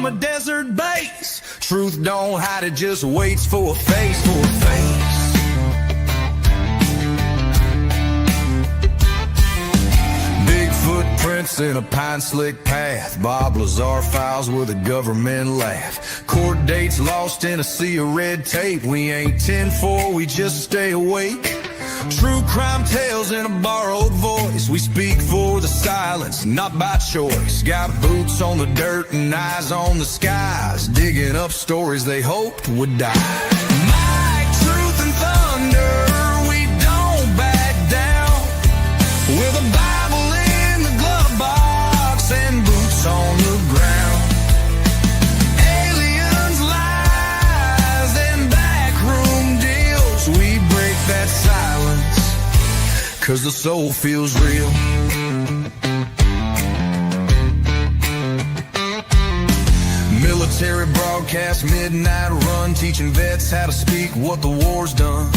from a desert base. Truth don't hide, it just waits for a face, for a face. Big footprints in a pine slick path. Bob Lazar files with a government laugh. Court dates lost in a sea of red tape. We ain't 10-4, we just stay awake. True crime tales in a borrowed voice. We speak for the silence, not by choice. Got boots on the dirt and eyes on the skies, digging up stories they hoped would die. Might, truth, and thunder, we don't back down. With a Bible in the glove box and boots on the ground. Aliens, lies, and backroom deals. We break that silence, 'cause the soul feels real. Military broadcast, midnight run, teaching vets how to speak what the war's done.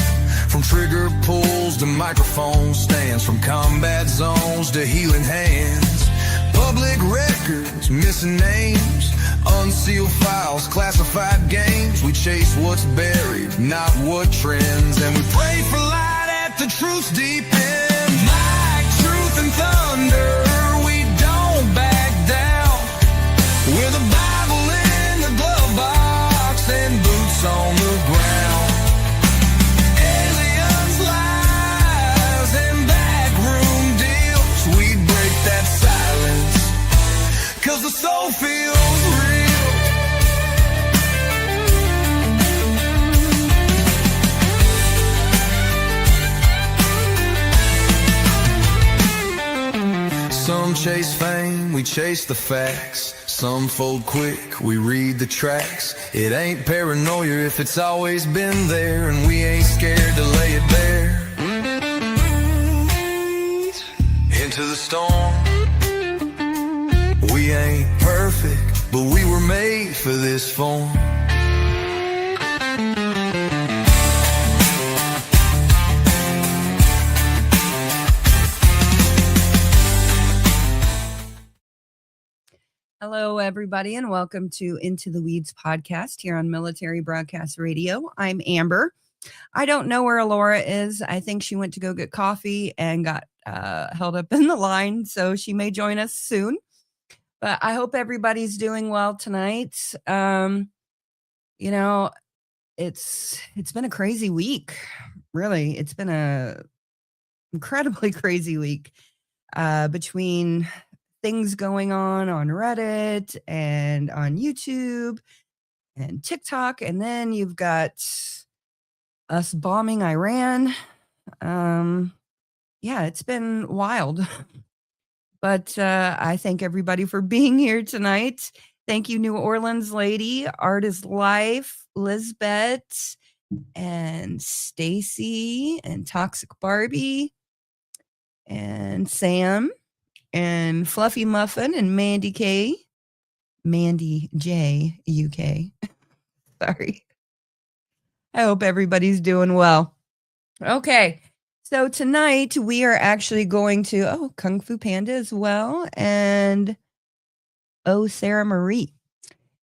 From trigger pulls to microphone stands, from combat zones to healing hands. Public records, missing names, unsealed files, classified games. We chase what's buried, not what trends, and we pray for light at the truth's deep end. Might, truth, and thunder, we don't back down. With a Bible in the glove box and boots on the ground. Aliens, lies, and backroom deals. We break that silence, 'cause the soul feels real. Some chase fame, we chase the facts. Some fold quick, we read the tracks. It ain't paranoia if it's always been there, and we ain't scared to lay it bare. Into the storm. We ain't perfect, but we were made for this form. Hello, everybody, and welcome to Into the Weeds podcast here on Military Broadcast Radio. I'm Amber. I don't know where Laura is. I think she went to go get coffee and got held up in the line, so she may join us soon. But I hope everybody's doing well tonight. You know, it's been a crazy week. Really, it's been a incredibly crazy week between things going on Reddit and on YouTube and TikTok. And then you've got us bombing Iran. Yeah, it's been wild. But I thank everybody for being here tonight. Thank you, New Orleans lady, Art is Life, Lisbeth, and Stacy, and Toxic Barbie, and Sam, and Fluffy Muffin, and Mandy J UK. Sorry. I hope everybody's doing well. Okay, so tonight we are actually going to Kung Fu Panda as well, and Sarah Marie.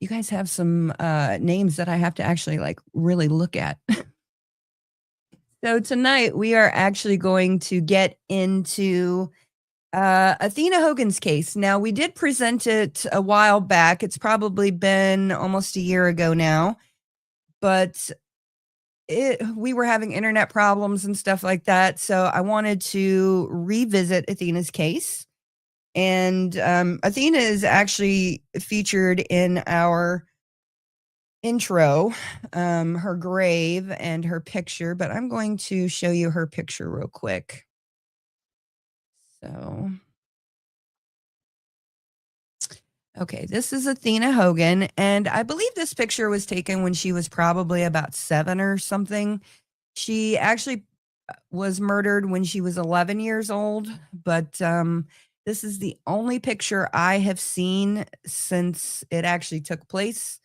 You guys have some names that I have to actually really look at. So tonight we are actually going to get into Athena Hogan's case. Now, we did present it a while back. It's probably been almost a year ago now, but we were having internet problems and stuff like that. So I wanted to revisit Athena's case. And Athena is actually featured in our intro, her grave and her picture, but I'm going to show you her picture real quick. So, okay, this is Athena Hogan, and I believe this picture was taken when she was probably about 7 or something. She actually was murdered when she was 11 years old, but this is the only picture I have seen since it actually took place.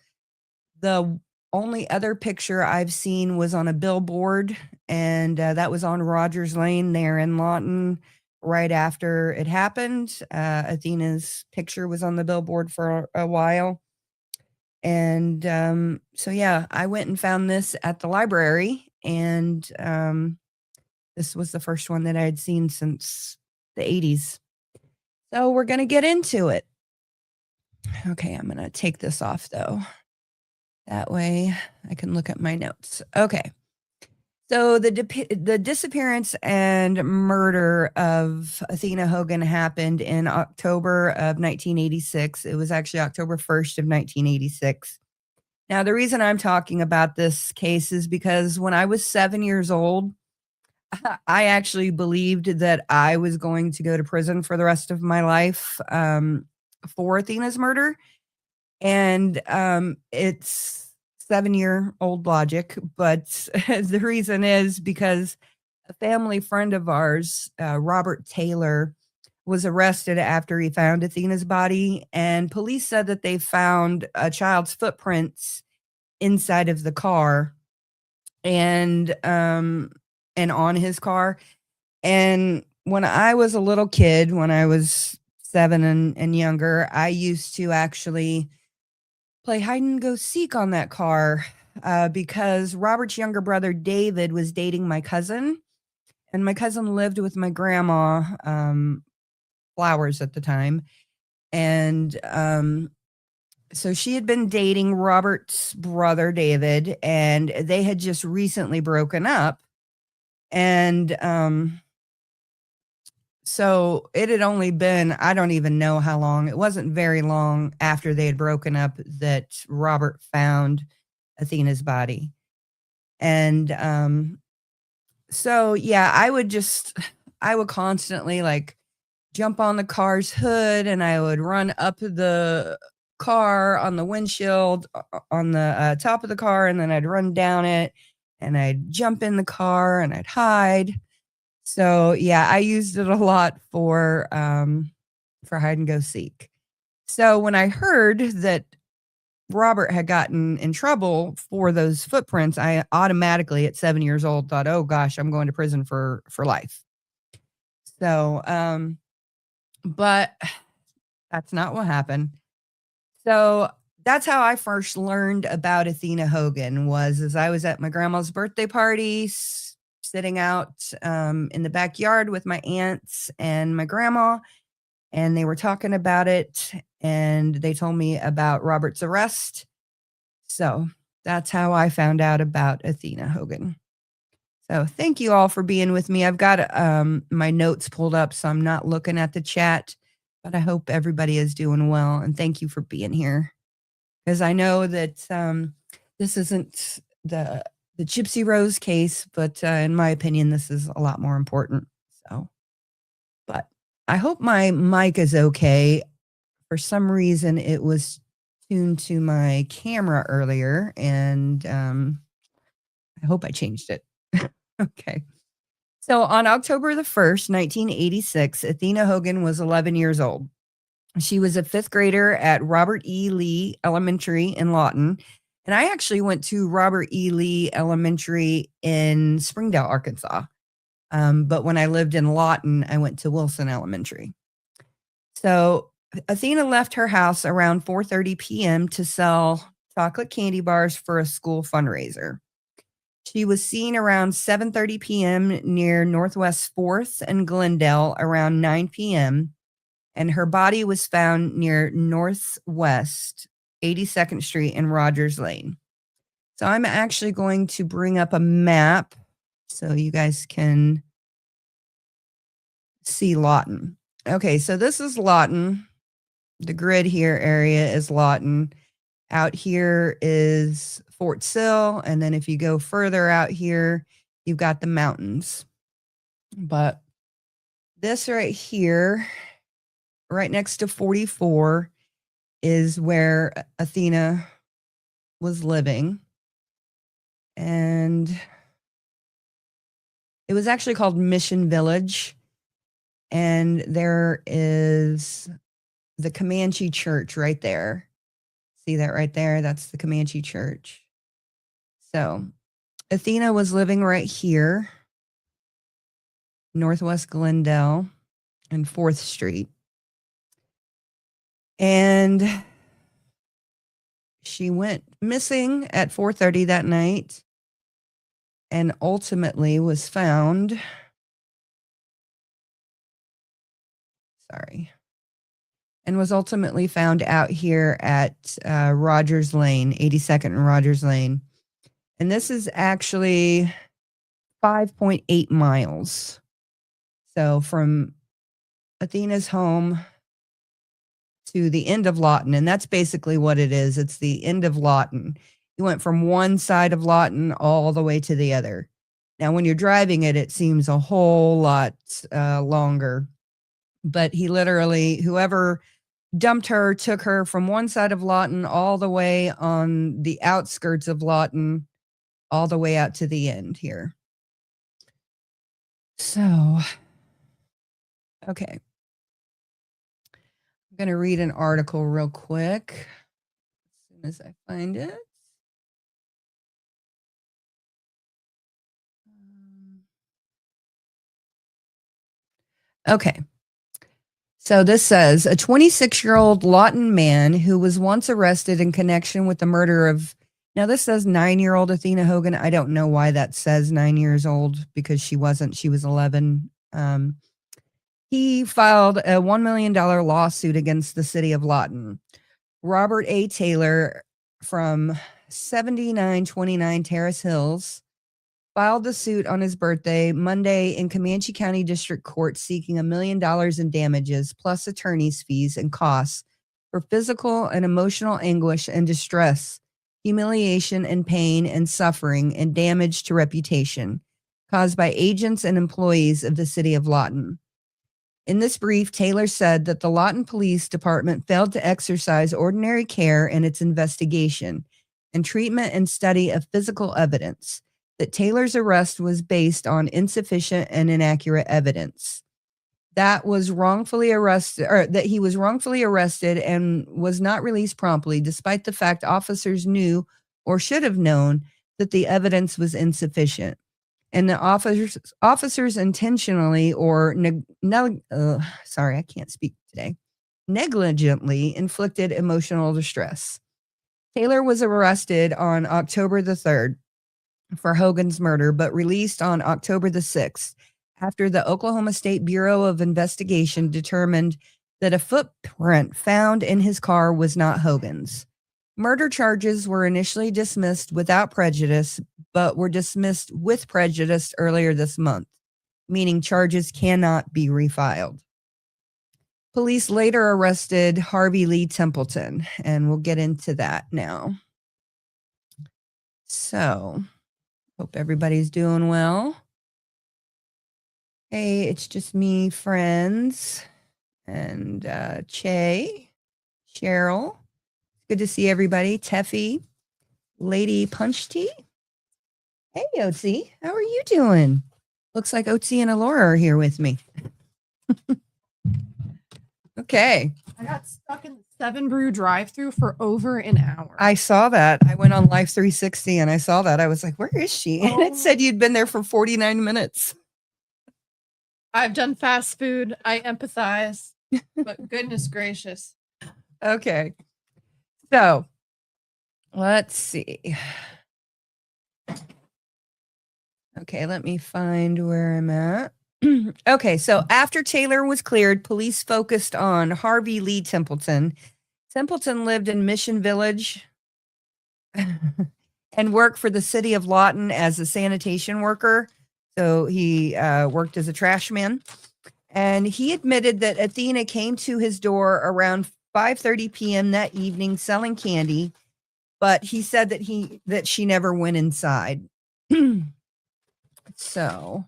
The only other picture I've seen was on a billboard, and that was on Rogers Lane there in Lawton. Right after it happened, Athena's picture was on the billboard for a while. And so, yeah, I went and found this at the library, and this was the first one that I had seen since the 80s. So we're going to get into it. Okay, I'm going to take this off, though. That way I can look at my notes. Okay. So the disappearance and murder of Athena Hogan happened in October of 1986. It was actually October 1st of 1986. Now, the reason I'm talking about this case is because when I was 7 years old, I actually believed that I was going to go to prison for the rest of my life for Athena's murder. And it's 7-year-old logic, but the reason is because a family friend of ours, Robert Taylor, was arrested after he found Athena's body, and police said that they found a child's footprints inside of the car and on his car. And when I was a little kid, when I was 7 and younger, I used to actually play hide and go seek on that car because Robert's younger brother David was dating my cousin, and my cousin lived with my grandma, Flowers, at the time. And so she had been dating Robert's brother David, and they had just recently broken up. And so it had only been, I don't even know how long, it wasn't very long after they had broken up that Robert found Athena's body. And so, yeah, I would constantly like jump on the car's hood, and I would run up the car on the windshield on the top of the car, and then I'd run down it, and I'd jump in the car, and I'd hide. So, yeah, I used it a lot for hide and go seek. So when I heard that Robert had gotten in trouble for those footprints, I automatically at 7 years old thought, "Oh gosh, I'm going to prison for life." So, but that's not what happened. So that's how I first learned about Athena Hogan, was as I was at my grandma's birthday party, sitting out in the backyard with my aunts and my grandma, and they were talking about it, and they told me about Robert's arrest. So that's how I found out about Athena Hogan. So thank you all for being with me. I've got my notes pulled up, so I'm not looking at the chat, but I hope everybody is doing well, and thank you for being here. Because I know that this isn't the Gypsy Rose case, but in my opinion, this is a lot more important. So, but I hope my mic is okay. For some reason, it was tuned to my camera earlier, and I hope I changed it. Okay. So on October the 1st, 1986, Athena Hogan was 11 years old. She was a fifth grader at Robert E. Lee Elementary in Lawton. And I actually went to Robert E. Lee Elementary in Springdale, Arkansas. But when I lived in Lawton, I went to Wilson Elementary. So Athena left her house around 4:30 p.m. to sell chocolate candy bars for a school fundraiser. She was seen around 7:30 p.m. near Northwest 4th and Glendale around 9 p.m., and her body was found near Northwest 82nd Street and Rogers Lane. So I'm actually going to bring up a map so you guys can see Lawton. Okay, so this is Lawton. The grid here area is Lawton. Out here is Fort Sill, and then if you go further out here, you've got the mountains. But this right here, right next to 44, is where Athena was living. And it was actually called Mission Village. And there is the Comanche Church right there. See that right there? That's the Comanche Church. So Athena was living right here, Northwest Glendale and 4th Street. And she went missing at 4:30 that night and ultimately was found. And was ultimately found out here at Rogers Lane, 82nd and Rogers Lane. And this is actually 5.8 miles. So from Athena's home to the end of Lawton, and that's basically what it is. It's the end of Lawton. You went from one side of Lawton all the way to the other. Now, when you're driving it, it seems a whole lot longer. But he literally, whoever dumped her, took her from one side of Lawton all the way on the outskirts of Lawton, all the way out to the end here. So, okay. I'm going to read an article real quick as soon as I find it. Okay. So this says a 26-year-old Lawton man who was once arrested in connection with the murder of, now this says 9-year-old Athena Hogan. I don't know why that says 9 years old because she wasn't, she was 11. He filed a $1 million lawsuit against the city of Lawton. Robert A. Taylor from 7929 Terrace Hills filed the suit on his birthday Monday in Comanche County District Court, seeking $1 million in damages plus attorney's fees and costs for physical and emotional anguish and distress, humiliation and pain and suffering and damage to reputation caused by agents and employees of the city of Lawton. In this brief, Taylor said that the Lawton Police Department failed to exercise ordinary care in its investigation and treatment and study of physical evidence, that Taylor's arrest was based on insufficient and inaccurate evidence, that was wrongfully arrested, or that he was wrongfully arrested and was not released promptly, despite the fact officers knew or should have known that the evidence was insufficient, and the officers intentionally or negligently inflicted emotional distress. Taylor was arrested on October the 3rd for Hogan's murder, but released on October the 6th after the Oklahoma State Bureau of Investigation determined that a footprint found in his car was not Hogan's. Murder charges were initially dismissed without prejudice, but were dismissed with prejudice earlier this month, meaning charges cannot be refiled. Police later arrested Harvey Lee Templeton, and we'll get into that now. So, hope everybody's doing well. Hey, it's just me, friends, and Che, Cheryl. Good to see everybody. Teffy, Lady Punch Tea. Hey, Otzi, how are you doing? Looks like Otzi and Alora are here with me. Okay. I got stuck in the 7 Brew drive-through for over an hour. I saw that. I went on Life 360 and I saw that. I was like, where is she? And it said you'd been there for 49 minutes. I've done fast food. I empathize. But goodness gracious. Okay. So, let's see. Okay, let me find where I'm at. Okay, so after Taylor was cleared, police focused on Harvey Lee Templeton. Templeton lived in Mission Village and worked for the city of Lawton as a sanitation worker. So he worked as a trash man. And he admitted that Athena came to his door around 5:30 p.m. that evening selling candy, but he said that she never went inside. So,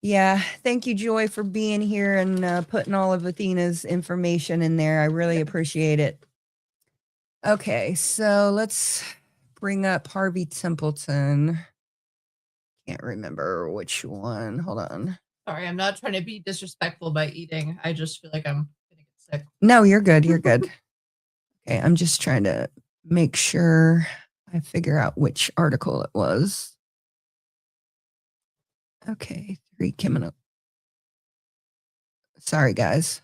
yeah, thank you, Joy, for being here and putting all of Athena's information in there. I really appreciate it. Okay, so let's bring up Harvey Templeton. Can't remember which one. Hold on. Sorry, I'm not trying to be disrespectful by eating. I just feel like I'm gonna get sick. No, you're good. You're good. Okay, I'm just trying to make sure I figure out which article it was. Okay, 3 coming up. Sorry, guys.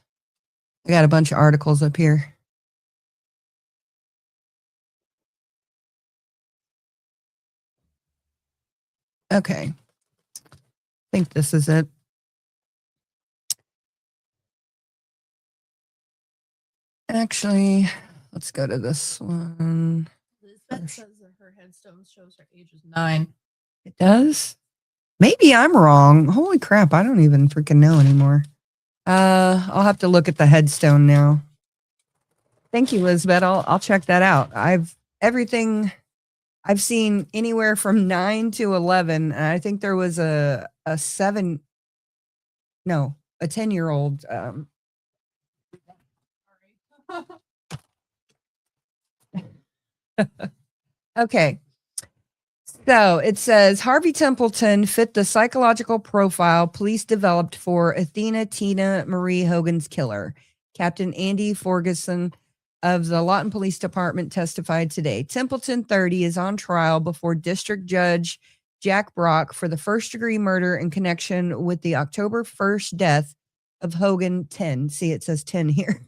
I got a bunch of articles up here. Okay. I think this is it. Actually, let's go to this one. Lisbeth says that her headstone shows her age is 9. It does? Maybe I'm wrong. Holy crap, I don't even freaking know anymore. I'll have to look at the headstone now. Thank you, Lisbeth. I'll check that out. Everything I've seen anywhere from 9 to 11, and I think there was a 10-year-old. Okay. So it says Harvey Templeton fit the psychological profile police developed for Athena Tina Marie Hogan's killer. Captain Andy Ferguson of the Lawton Police Department testified today. Templeton, 30, is on trial before District Judge Jack Brock for the first-degree murder in connection with the October 1st death of Hogan, 10. See, it says 10 here.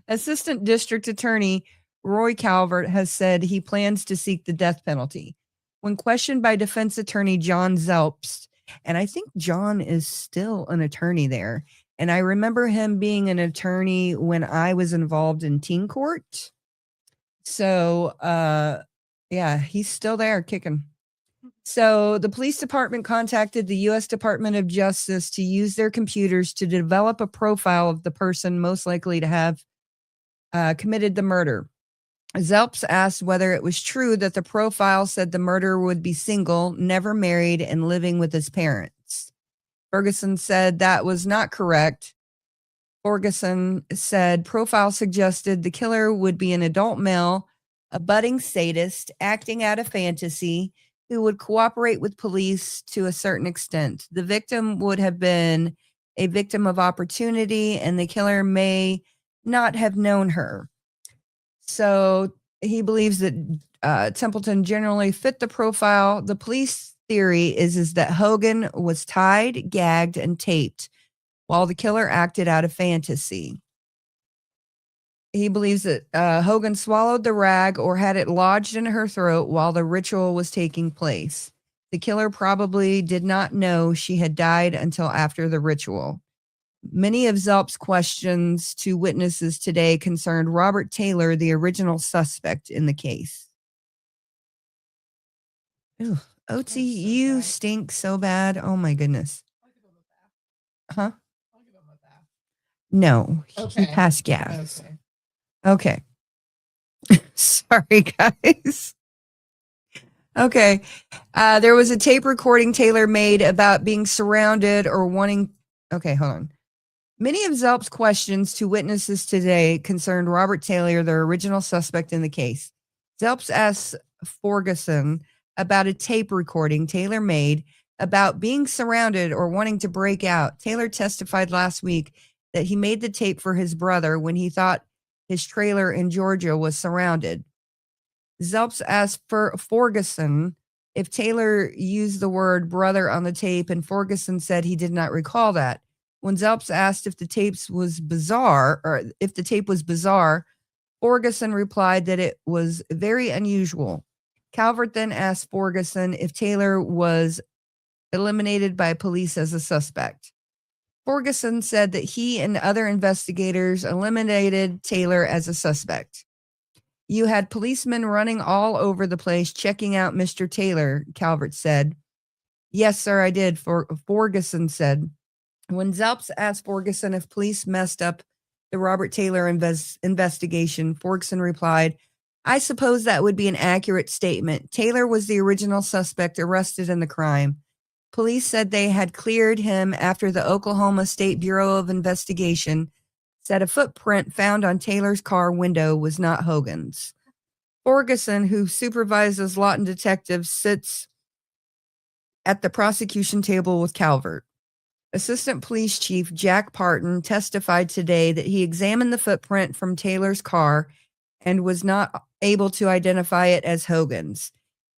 Assistant District Attorney Roy Calvert has said he plans to seek the death penalty. When questioned by defense attorney John Zelpst, and I think John is still an attorney there, and I remember him being an attorney when I was involved in teen court. So, yeah, he's still there kicking. So the police department contacted the U.S. Department of Justice to use their computers to develop a profile of the person most likely to have committed the murder. Zelps asked whether it was true that the profile said the murderer would be single, never married, and living with his parents. Ferguson said that was not correct. Ferguson said profile suggested the killer would be an adult male, a budding sadist, acting out a fantasy, who would cooperate with police to a certain extent. The victim would have been a victim of opportunity, and the killer may not have known her. So he believes that Templeton generally fit the profile. The police theory is that Hogan was tied, gagged, and taped while the killer acted out of fantasy. He believes that Hogan swallowed the rag or had it lodged in her throat while the ritual was taking place. The killer probably did not know she had died until after the ritual. Many of Zelp's questions to witnesses today concerned Robert Taylor, the original suspect in the case. Ooh, OT, you stink so bad. Oh my goodness. Huh? No, he passed gas. Okay. Sorry, guys. Okay. There was a tape recording Taylor made about being surrounded or wanting. Okay, hold on. Many of Zelp's questions to witnesses today concerned Robert Taylor, the original suspect in the case. Zelps asked Ferguson about a tape recording Taylor made about being surrounded or wanting to break out. Taylor testified last week that he made the tape for his brother when he thought his trailer in Georgia was surrounded. Zelps asked Ferguson if Taylor used the word brother on the tape, and Ferguson said he did not recall that. When Zelps asked if the tape was bizarre, Ferguson replied that it was very unusual. Calvert then asked Ferguson if Taylor was eliminated by police as a suspect. Ferguson said that he and other investigators eliminated Taylor as a suspect. You had policemen running all over the place checking out Mr. Taylor, Calvert said. Yes, sir, I did, Ferguson said. When Zelps asked Ferguson if police messed up the Robert Taylor investigation, Ferguson replied, I suppose that would be an accurate statement. Taylor was the original suspect arrested in the crime. Police said they had cleared him after the Oklahoma State Bureau of Investigation said a footprint found on Taylor's car window was not Hogan's. Ferguson, who supervises Lawton detectives, sits at the prosecution table with Calvert. Assistant Police Chief Jack Parton testified today that he examined the footprint from Taylor's car and was not able to identify it as Hogan's.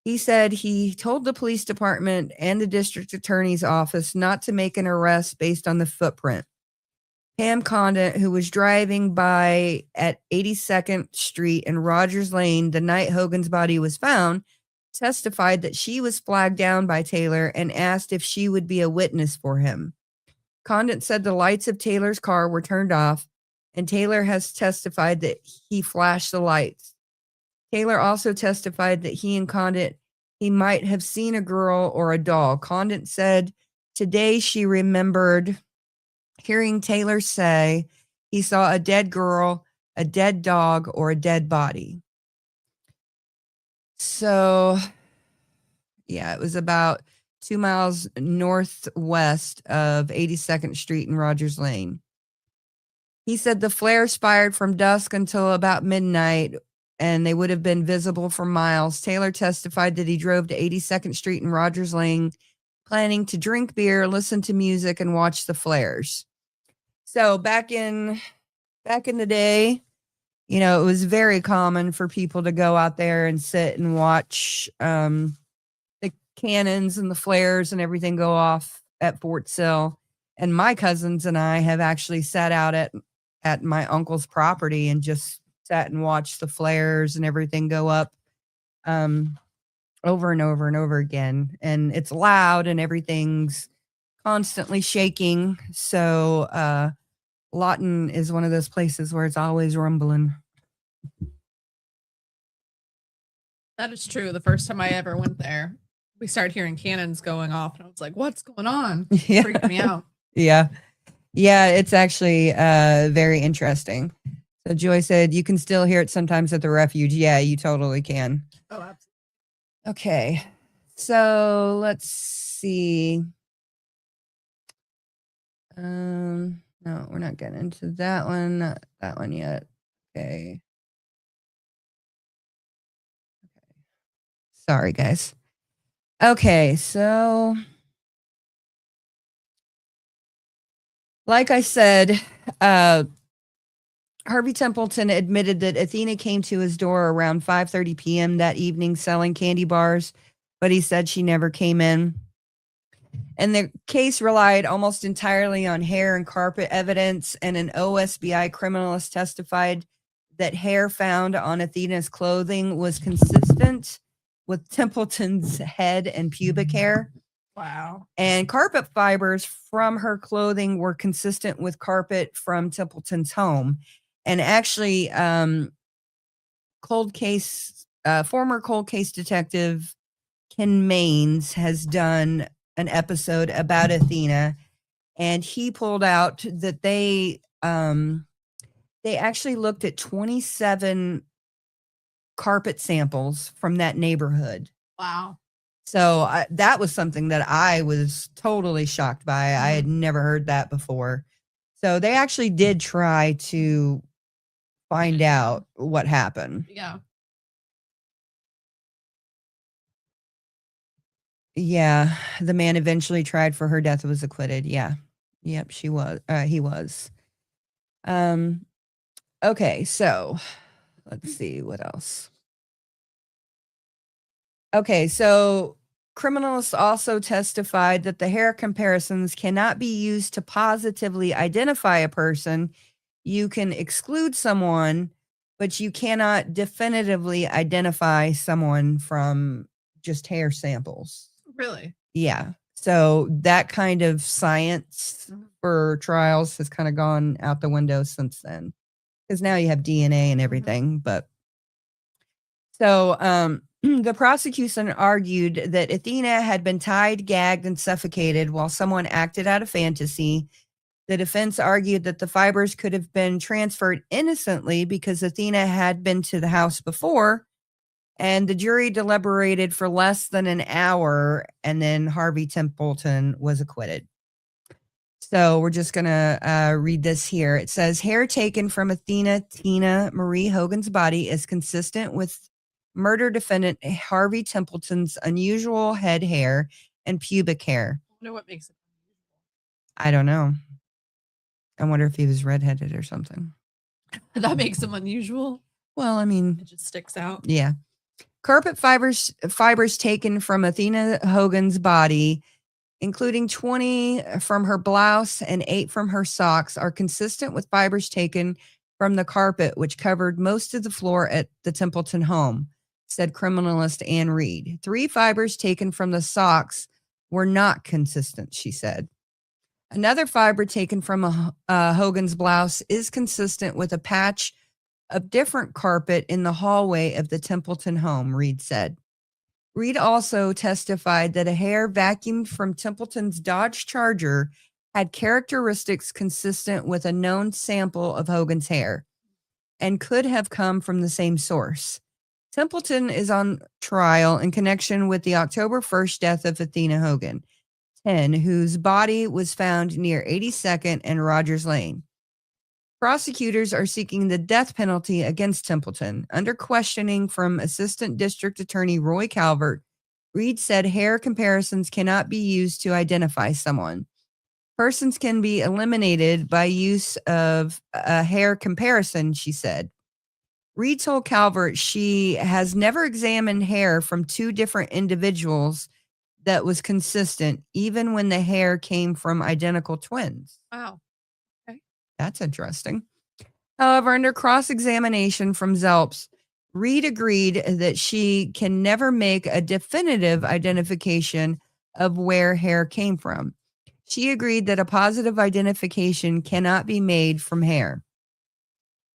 He said he told the police department and the district attorney's office not to make an arrest based on the footprint. Pam Condit, who was driving by at 82nd Street and Rogers Lane the night Hogan's body was found, testified that she was flagged down by Taylor and asked if she would be a witness for him. Condit said the lights of Taylor's car were turned off, and Taylor has testified that he flashed the lights. Taylor also testified that he and Condit, he might have seen a girl or a doll. Condit said today she remembered hearing Taylor say he saw a dead girl, a dead dog, or a dead body. So, yeah, it was about 2 miles northwest of 82nd Street and Rogers Lane. He said the flares fired from dusk until about midnight, and they would have been visible for miles. Taylor testified that he drove to 82nd Street and Rogers Lane, planning to drink beer, listen to music, and watch the flares. So back in the day, you know, it was very common for people to go out there and sit and watch the cannons and the flares and everything go off at Fort Sill. And my cousins and I have actually sat out at my uncle's property and just sat and watched the flares and everything go up over and over and over again. And it's loud and everything's constantly shaking. So Lawton is one of those places where it's always rumbling. That is true. The first time I ever went there, we started hearing cannons going off, and I was like, "What's going on?" It freaked me out. Yeah. It's actually very interesting. So Joy said you can still hear it sometimes at the refuge. Yeah, you totally can. Oh, absolutely. Okay. So let's see. No, we're not getting into that one. Not that one yet. Okay. Sorry, guys. Okay, so like I said, Harvey Templeton admitted that Athena came to his door around 5:30 p.m. that evening selling candy bars, but he said she never came in. And the case relied almost entirely on hair and carpet evidence, and an OSBI criminalist testified that hair found on Athena's clothing was consistent with Templeton's head and pubic hair. Wow. And carpet fibers from her clothing were consistent with carpet from Templeton's home. And actually, former cold case detective Ken Maines has done an episode about Athena, and he pulled out that they actually looked at 27 carpet samples from that neighborhood. Wow. So that was something that I was totally shocked by. I had never heard that before. So they actually did try to find out what happened. Yeah. Yeah, the man eventually tried for her death, was acquitted. Yeah. Yep, he was. Okay, so let's see what else. Okay, so criminalists also testified that the hair comparisons cannot be used to positively identify a person. You can exclude someone, but you cannot definitively identify someone from just hair samples. Really? Yeah. So that kind of science for trials has kind of gone out the window since then, because now you have DNA and everything. But so the prosecution argued that Athena had been tied, gagged, and suffocated while someone acted out a fantasy. The defense argued that the fibers could have been transferred innocently because Athena had been to the house before. And the jury deliberated for less than an hour, and then Harvey Templeton was acquitted. So we're just going to read this here. It says, hair taken from Athena Tina Marie Hogan's body is consistent with murder defendant Harvey Templeton's unusual head hair and pubic hair. I wonder what makes it unusual. I don't know. I wonder if he was redheaded or something. That makes him unusual. Well, I mean, It just sticks out. Yeah. Carpet fibers taken from Athena Hogan's body, including 20 from her blouse and 8 from her socks, are consistent with fibers taken from the carpet, which covered most of the floor at the Templeton home. said criminalist Ann Reed. 3 fibers taken from the socks were not consistent, she said. Another fiber taken from Hogan's blouse is consistent with a patch of different carpet in the hallway of the Templeton home, Reed said. Reed also testified that a hair vacuumed from Templeton's Dodge Charger had characteristics consistent with a known sample of Hogan's hair and could have come from the same source. Templeton is on trial in connection with the October 1st death of Athena Hogan, 10, whose body was found near 82nd and Rogers Lane. Prosecutors are seeking the death penalty against Templeton. Under questioning from Assistant District Attorney Roy Calvert, Reed said hair comparisons cannot be used to identify someone. Persons can be eliminated by use of a hair comparison, she said. Reed told Calvert she has never examined hair from 2 different individuals that was consistent, even when the hair came from identical twins. Wow. That's interesting. However, under cross-examination from Zelps, Reed agreed that she can never make a definitive identification of where hair came from. She agreed that a positive identification cannot be made from hair.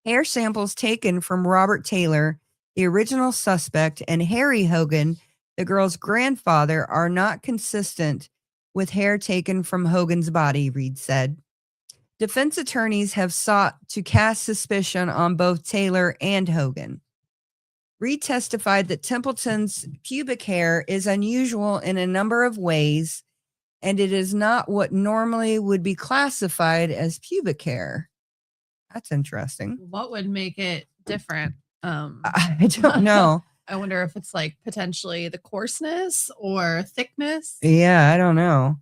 Hair samples taken from Robert Taylor, the original suspect, and Harry Hogan, the girl's grandfather, are not consistent with hair taken from Hogan's body, Reed said. Defense attorneys have sought to cast suspicion on both Taylor and Hogan. Reed testified that Templeton's pubic hair is unusual in a number of ways, and it is not what normally would be classified as pubic hair. That's interesting. What would make it different? I don't know. I wonder if it's like potentially the coarseness or thickness. Yeah, I don't know.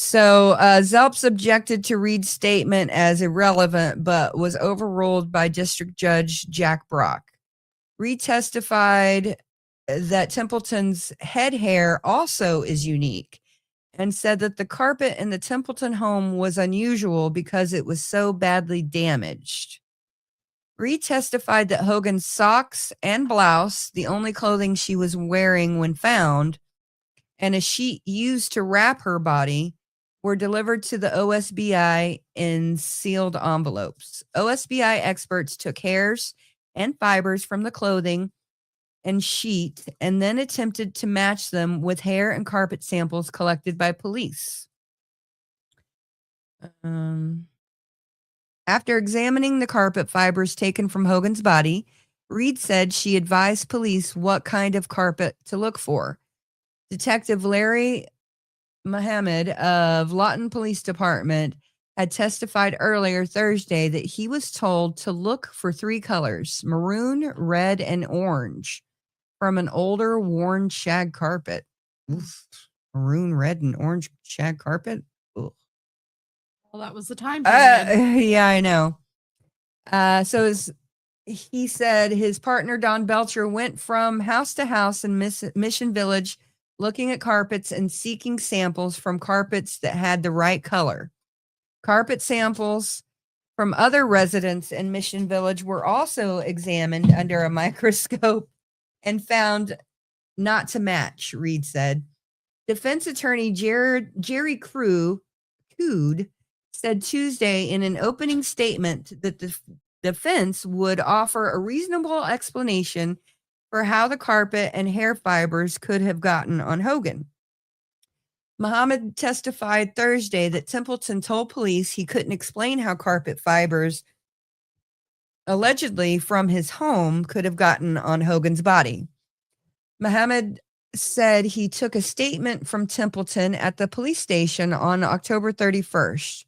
So Zelps objected to Reed's statement as irrelevant, but was overruled by District Judge Jack Brock. Reed testified that Templeton's head hair also is unique and said that the carpet in the Templeton home was unusual because it was so badly damaged. Reed testified that Hogan's socks and blouse, the only clothing she was wearing when found, and a sheet used to wrap her body, were delivered to the OSBI in sealed envelopes. OSBI experts took hairs and fibers from the clothing and sheet and then attempted to match them with hair and carpet samples collected by police. After examining the carpet fibers taken from Hogan's body, Reed said she advised police what kind of carpet to look for. Detective Larry Mohammed of Lawton Police Department had testified earlier Thursday that he was told to look for 3 colors, maroon, red, and orange, from an older worn shag carpet. Oof. Maroon, red, and orange shag carpet? Ugh. Well, that was the time period. Yeah, I know. He said his partner, Don Belcher, went from house to house in Mission Village looking at carpets and seeking samples from carpets that had the right color. Carpet samples from other residents in Mission Village were also examined under a microscope and found not to match, Reed said. Defense attorney Jerry Cood said Tuesday in an opening statement that the defense would offer a reasonable explanation for how the carpet and hair fibers could have gotten on Hogan. Muhammad testified Thursday that Templeton told police he couldn't explain how carpet fibers allegedly from his home could have gotten on Hogan's body. Muhammad said he took a statement from Templeton at the police station on October 31st.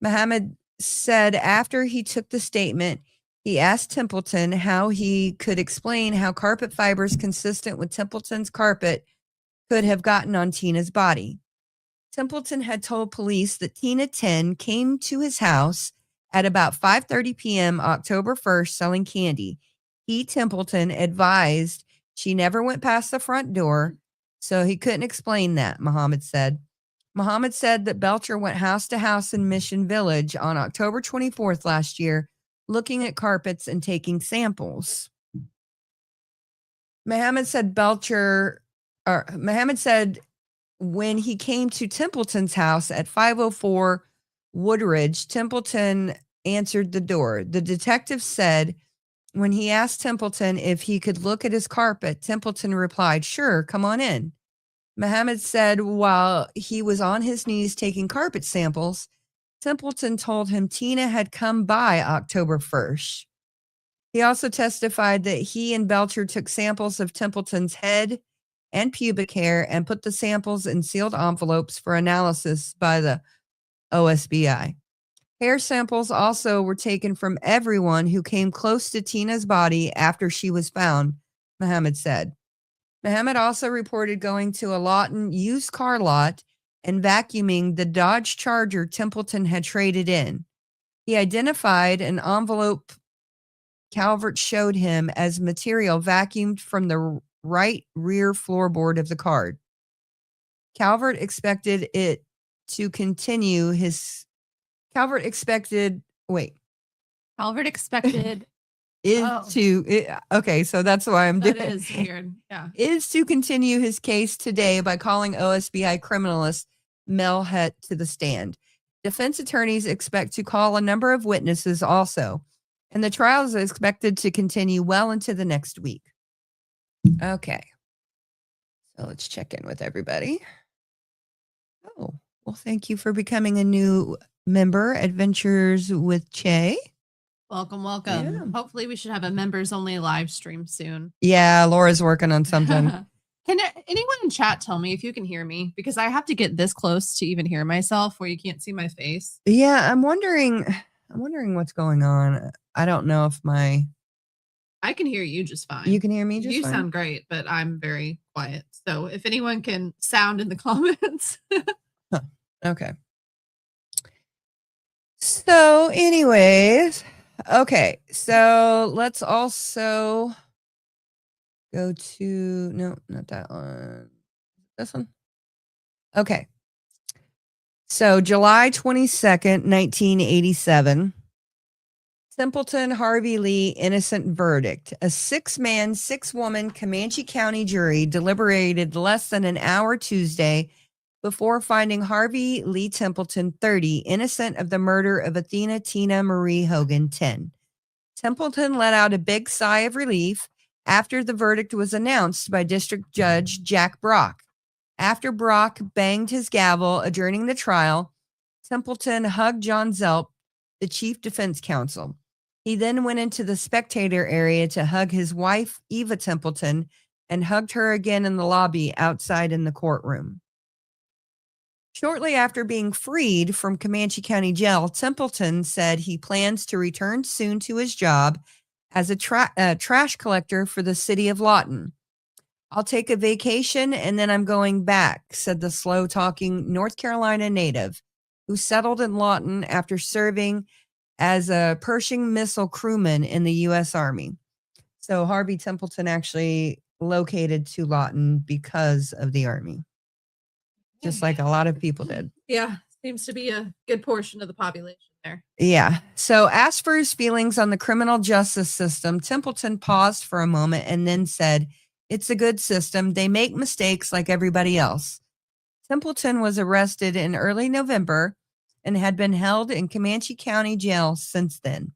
Muhammad said after he took the statement, he asked Templeton how he could explain how carpet fibers consistent with Templeton's carpet could have gotten on Tina's body. Templeton had told police that Tina 10 came to his house at about 5:30 p.m. October 1st selling candy. He, Templeton, advised she never went past the front door, so he couldn't explain that, Muhammad said. Muhammad said that Belcher went house to house in Mission Village on October 24th last year, looking at carpets and taking samples. Mohammed said Mohammed said when he came to Templeton's house at 504 Woodridge, Templeton answered the door. The detective said when he asked Templeton if he could look at his carpet, Templeton replied, "Sure, come on in." Mohammed said while he was on his knees taking carpet samples, Templeton told him Tina had come by October 1st. He also testified that he and Belcher took samples of Templeton's head and pubic hair and put the samples in sealed envelopes for analysis by the OSBI. Hair samples also were taken from everyone who came close to Tina's body after she was found, Mohammed said. Mohammed also reported going to a Lawton used car lot and vacuuming the Dodge Charger Templeton had traded in. He identified an envelope Calvert showed him as material vacuumed from the right rear floorboard of the car. Calvert expected Calvert expected okay, so that's why I'm doing that is weird. Yeah. Is to continue his case today by calling OSBI criminalist Mel Hutt to the stand. Defense attorneys expect to call a number of witnesses also, and the trial is expected to continue well into the next week. Okay. So let's check in with everybody. Oh, well, thank you for becoming a new member, Adventures with Che. Welcome. Yeah. Hopefully we should have a members only live stream soon. Yeah, Laura's working on something. Can anyone in chat tell me if you can hear me? Because I have to get this close to even hear myself where you can't see my face. Yeah, I'm wondering what's going on. I don't know if I can hear you just fine. You can hear me just you fine? sound great, but I'm very quiet. So if anyone can sound in the comments. Okay. So anyways, okay. So let's also go to, no, not that one. This one. Okay. So July 22nd, 1987. Templeton Harvey Lee innocent verdict. A 6-man, 6-woman Comanche County jury deliberated less than an hour Tuesday before finding Harvey Lee Templeton, 30, innocent of the murder of Athena Tina Marie Hogan, 10. Templeton let out a big sigh of relief after the verdict was announced by District Judge Jack Brock. After Brock banged his gavel adjourning the trial, Templeton hugged John Zelp, the chief defense counsel. He then went into the spectator area to hug his wife, Eva Templeton, and hugged her again in the lobby outside in the courtroom. Shortly after being freed from Comanche County Jail, Templeton said he plans to return soon to his job as a trash collector for the city of Lawton. "I'll take a vacation and then I'm going back," said the slow-talking North Carolina native who settled in Lawton after serving as a Pershing missile crewman in the U.S. Army. So Harvey Templeton actually located to Lawton because of the Army, just like a lot of people did. Yeah, seems to be a good portion of the population there. Yeah. So asked for his feelings on the criminal justice system, Templeton paused for a moment and then said, "It's a good system. They make mistakes like everybody else." Templeton was arrested in early November and had been held in Comanche County Jail since then.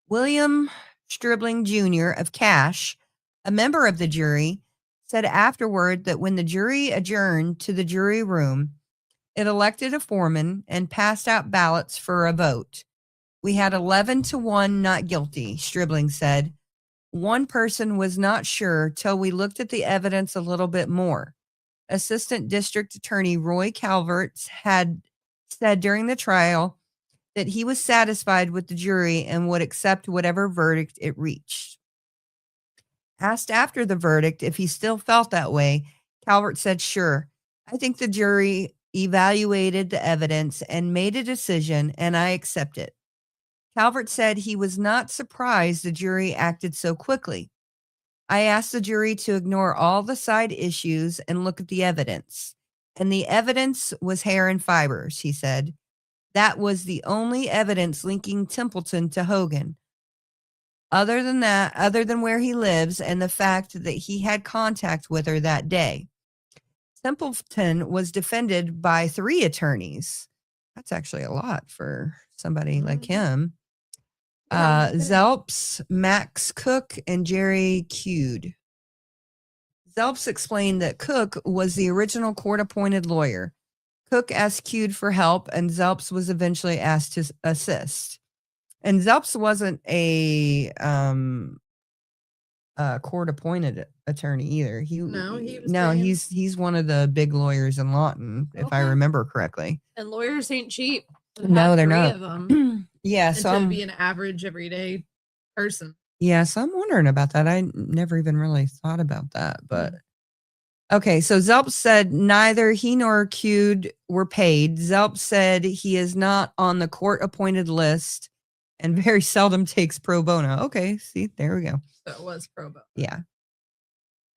William Stribling Jr. of Cache, a member of the jury, said afterward that when the jury adjourned to the jury room, it elected a foreman and passed out ballots for a vote. "We had 11-1 not guilty," Stribling said. "One person was not sure till we looked at the evidence a little bit more." Assistant District Attorney Roy Calvert had said during the trial that he was satisfied with the jury and would accept whatever verdict it reached. Asked after the verdict if he still felt that way, Calvert said, "Sure. I think the jury evaluated the evidence and made a decision, and I accept it." Calvert said he was not surprised the jury acted so quickly. "I asked the jury to ignore all the side issues and look at the evidence. And the evidence was hair and fibers," he said. "That was the only evidence linking Templeton to Hogan. other than where he lives and the fact that he had contact with her that day. Templeton was defended by 3 attorneys. That's actually a lot for somebody like him. Zelps, Max Cook, and Jerry Cude. Zelps explained that Cook was the original court-appointed lawyer. Cook asked Cude for help, and Zelps was eventually asked to assist. And Zelps wasn't a court-appointed attorney either. He's one of the big lawyers in Lawton, if I remember correctly. And lawyers ain't cheap. No, they're not. Of them. Yeah, and so to be an average everyday person. Yeah, so I'm wondering about that. I never even really thought about that, but okay. So Zelps said neither he nor Cude were paid. Zelps said he is not on the court-appointed list and very seldom takes pro bono. Okay, see, there we go. So it was pro bono. Yeah.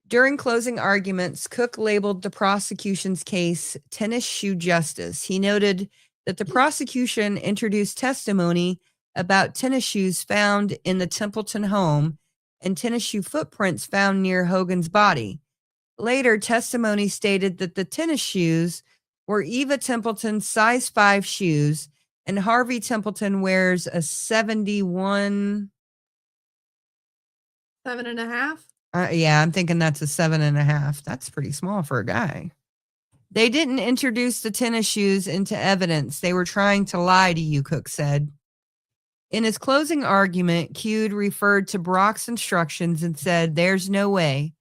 During closing arguments, Cook labeled the prosecution's case tennis shoe justice. He noted that the prosecution introduced testimony about tennis shoes found in the Templeton home and tennis shoe footprints found near Hogan's body. Later, testimony stated that the tennis shoes were Eva Templeton's size 5 shoes, and Harvey Templeton wears a 71. 7.5? Yeah, I'm thinking that's a 7.5. That's pretty small for a guy. They didn't introduce the tennis shoes into evidence. They were trying to lie to you, Cook said. In his closing argument, Cude referred to Brock's instructions and said, "There's no way.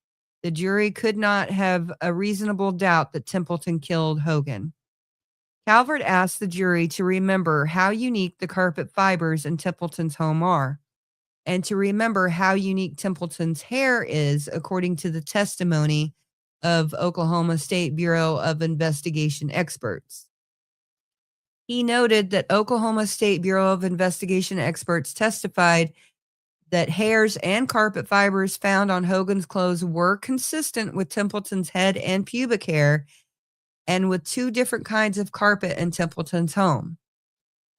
The jury could not have a reasonable doubt that Templeton killed Hogan." Calvert asked the jury to remember how unique the carpet fibers in Templeton's home are, and to remember how unique Templeton's hair is, according to the testimony of Oklahoma State Bureau of Investigation experts. He noted that Oklahoma State Bureau of Investigation experts testified that hairs and carpet fibers found on Hogan's clothes were consistent with Templeton's head and pubic hair and with 2 different kinds of carpet in Templeton's home.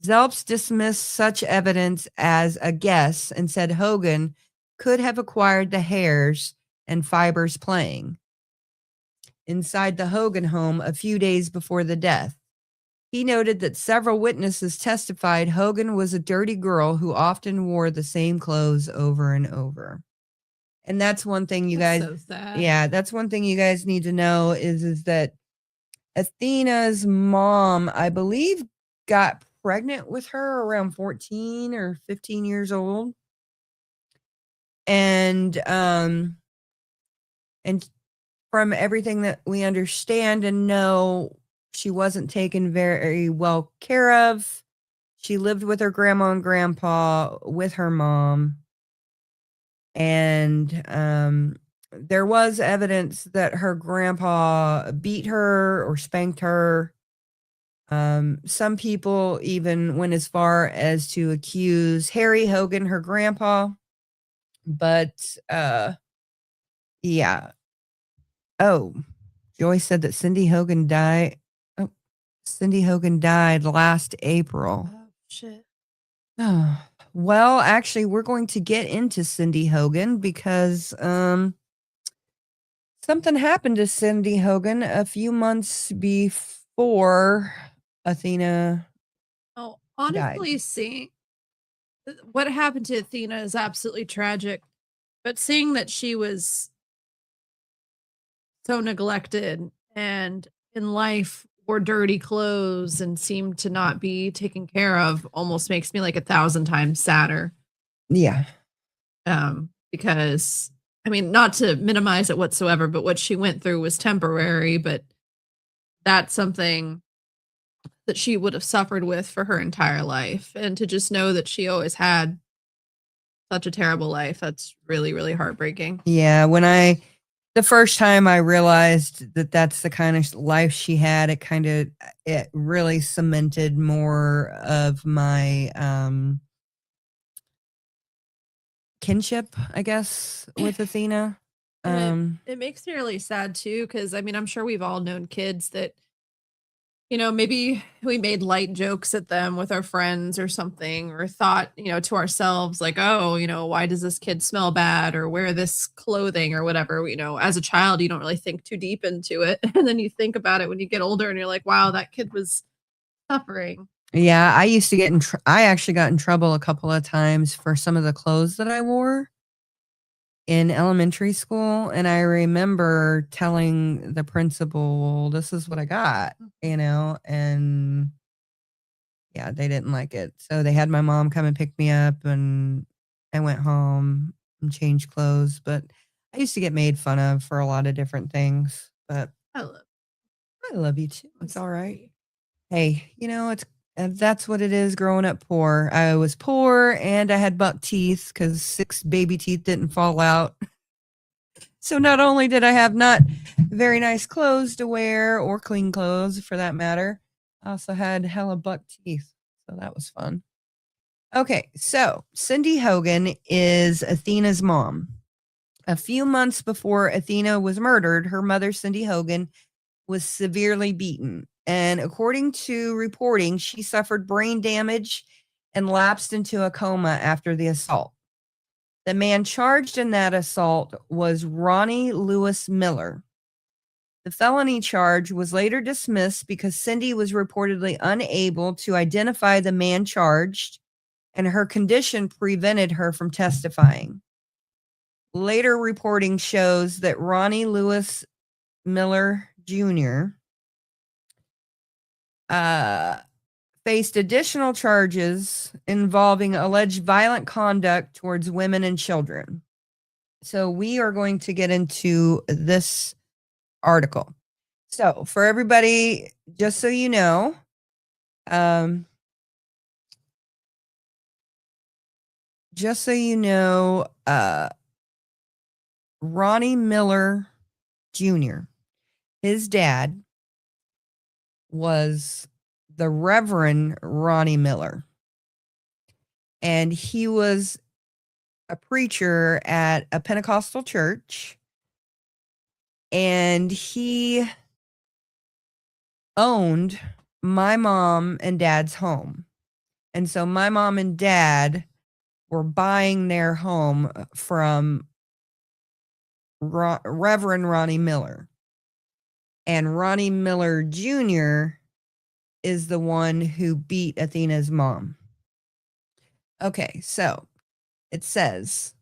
Zelps dismissed such evidence as a guess and said Hogan could have acquired the hairs and fibers playing inside the Hogan home a few days before the death. He noted that several witnesses testified Hogan was a dirty girl who often wore the same clothes over and over. And that's one thing you guys, so sad. Yeah, that's one thing you guys need to know is that Athena's mom, I believe, got pregnant with her around 14 or 15 years old. And from everything that we understand and know, she wasn't taken very well care of. She lived with her grandma and grandpa with her mom. And there was evidence that her grandpa beat her or spanked her. Some people even went as far as to accuse Harry Hogan, her grandpa. But yeah. Oh, Joy said that Cindy Hogan died last April. Oh, shit. Oh, well, actually, we're going to get into Cindy Hogan because something happened to Cindy Hogan a few months before Athena. Oh, honestly, seeing what happened to Athena is absolutely tragic. But seeing that she was so neglected and in life wore dirty clothes and seemed to not be taken care of almost makes me like 1,000 times sadder. Yeah. Because I mean, not to minimize it whatsoever, but what she went through was temporary, but that's something that she would have suffered with for her entire life. And to just know that she always had such a terrible life, that's really, really heartbreaking. Yeah. The first time I realized that that's the kind of life she had, it really cemented more of my kinship, I guess, with Athena. It makes me really sad too, because I mean, I'm sure we've all known kids that maybe we made light jokes at them with our friends or something, or thought, to ourselves, like, oh, why does this kid smell bad or wear this clothing or whatever? As a child, you don't really think too deep into it. And then you think about it when you get older and you're like, wow, that kid was suffering. Yeah, I used to get I actually got in trouble a couple of times for some of the clothes that I wore in elementary school. And I remember telling the principal, well, this is what I got, and yeah, they didn't like it. So they had my mom come and pick me up, and I went home and changed clothes. But I used to get made fun of for a lot of different things. But I love I love you too. It's all right. Hey, that's what it is growing up poor. I was poor and I had buck teeth because 6 baby teeth didn't fall out. So not only did I have not very nice clothes to wear, or clean clothes for that matter, I also had hella buck teeth. So that was fun. Okay, so Cindy Hogan is Athena's mom. A few months before Athena was murdered, her mother, Cindy Hogan, was severely beaten. And according to reporting, she suffered brain damage and lapsed into a coma after the assault. The man charged in that assault was Ronnie Lewis Miller. The felony charge was later dismissed because Cindy was reportedly unable to identify the man charged, and her condition prevented her from testifying. Later reporting shows that Ronnie Lewis Miller Jr. Faced additional charges involving alleged violent conduct towards women and children. So we are going to get into this article. So for everybody, just so you know, Ronnie Miller Jr., his dad was the Reverend Ronnie Miller. And he was a preacher at a Pentecostal church. And he owned my mom and dad's home. And so my mom and dad were buying their home from Reverend Ronnie Miller. And Ronnie Miller Jr. is the one who beat Athena's mom. Okay, so it says,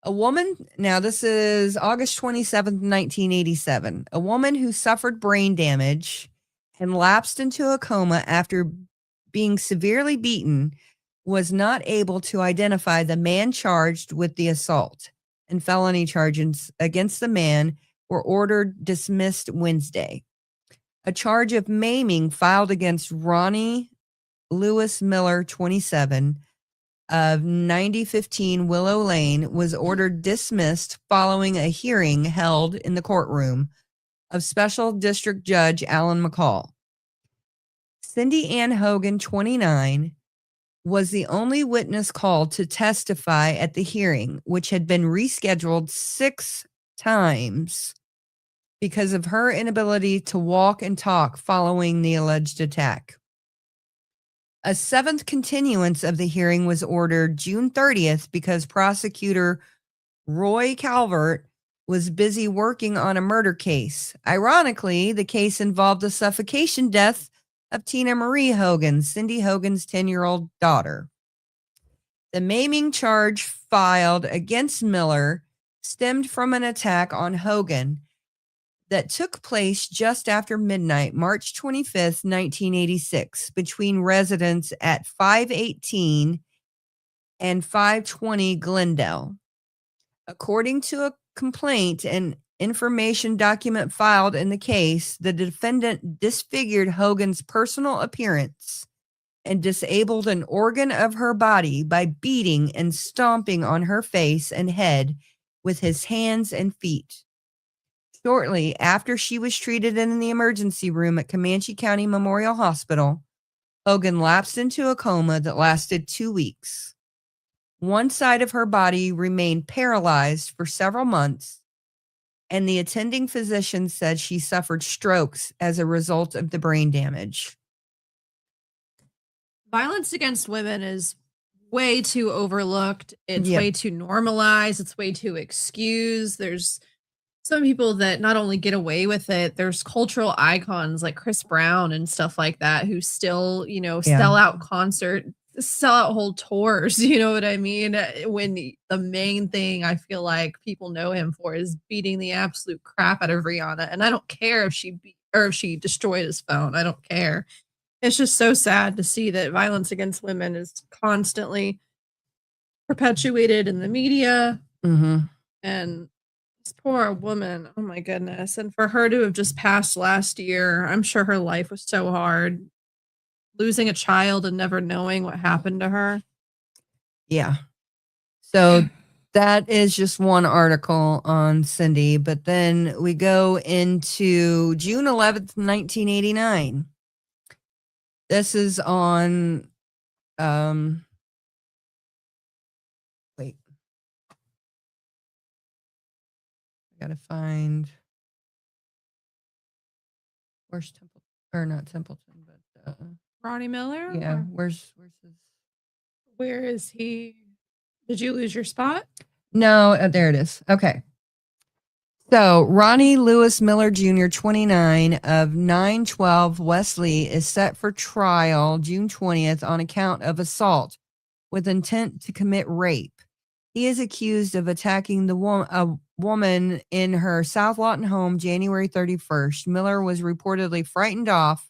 now this is August 27th, 1987. A woman who suffered brain damage and lapsed into a coma after being severely beaten was not able to identify the man charged with the assault, and felony charges against the man were ordered dismissed Wednesday. A charge of maiming filed against Ronnie Lewis Miller, 27, of 9015 Willow Lane was ordered dismissed following a hearing held in the courtroom of Special District Judge Alan McCall. Cindy Ann Hogan, 29, was the only witness called to testify at the hearing, which had been rescheduled 6 times because of her inability to walk and talk following the alleged attack. A 7th continuance of the hearing was ordered June 30th because prosecutor Roy Calvert was busy working on a murder case. Ironically, the case involved the suffocation death of Tina Marie Hogan, Cindy Hogan's 10-year-old daughter. The maiming charge filed against Miller stemmed from an attack on Hogan that took place just after midnight, March 25th, 1986, between residents at 518 and 520 Glendale. According to a complaint and information document filed in the case, the defendant disfigured Hogan's personal appearance and disabled an organ of her body by beating and stomping on her face and head with his hands and feet. Shortly after she was treated in the emergency room at Comanche County Memorial Hospital, Hogan lapsed into a coma that lasted 2 weeks. One side of her body remained paralyzed for several months, and the attending physician said she suffered strokes as a result of the brain damage. Violence against women is way too overlooked. It's Yep. way too normalized. It's way too excused. There's some people that not only get away with it, there's cultural icons like Chris Brown and stuff like that who still, sell out sell out whole tours. You know what I mean? When the main thing I feel like people know him for is beating the absolute crap out of Rihanna. And I don't care if she destroyed his phone. I don't care. It's just so sad to see that violence against women is constantly perpetuated in the media. Mm-hmm. And this poor woman, oh my goodness. And for her to have just passed last year, I'm sure her life was so hard. Losing a child and never knowing what happened to her. Yeah. So that is just one article on Cindy. But then we go into June 11th, 1989. This is on, wait. I gotta find, where's Temple, or not Templeton, but, Ronnie Miller? yeah, Or where's his? where is he? Did you lose your spot? No, there it is. Okay. So Ronnie Lewis Miller Jr., 29, of 912 Wesley, is set for trial June 20th on account of assault with intent to commit rape. He is accused of attacking a woman in her South Lawton home January 31st. Miller was reportedly frightened off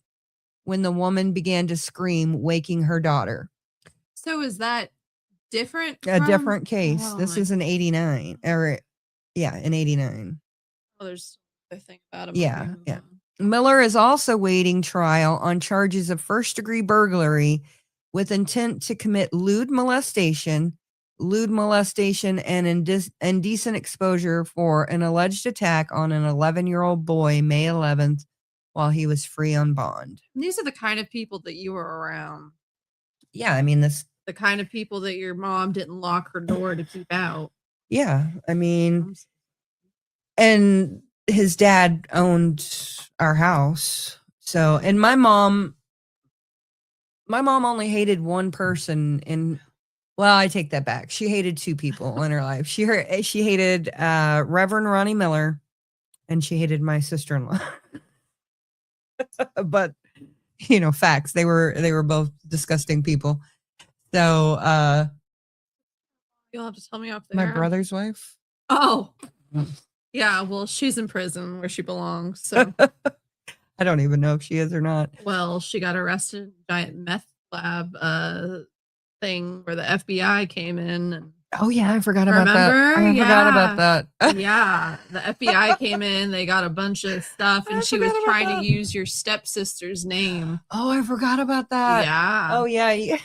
when the woman began to scream, waking her daughter. So is that different? A different case. Oh This my- is in 89. In 89. Oh, there's a thing about him. Yeah, Okay. yeah. Miller is also waiting trial on charges of first-degree burglary with intent to commit lewd molestation, and indecent exposure for an alleged attack on an 11-year-old boy May 11th while he was free on bond. And these are the kind of people that you were around. Yeah, I mean, The kind of people that your mom didn't lock her door to keep out. yeah, I mean, and his dad owned our house. So, and my mom only hated one person well, I take that back. She hated two people in her life. She hated Reverend Ronnie Miller, and she hated my sister-in-law. But facts. They were both disgusting people. So You'll have to tell me off my there. brother's wife. Oh. Yeah, well, she's in prison where she belongs. So I don't even know if she is or not. well, she got arrested in a giant meth lab thing where the FBI came in and Oh yeah, I forgot about that. Remember? I forgot about that. yeah, the FBI came in, they got a bunch of stuff, I and she was forgot about trying that. to use your stepsister's name. Oh, I forgot about that. Yeah. Oh yeah.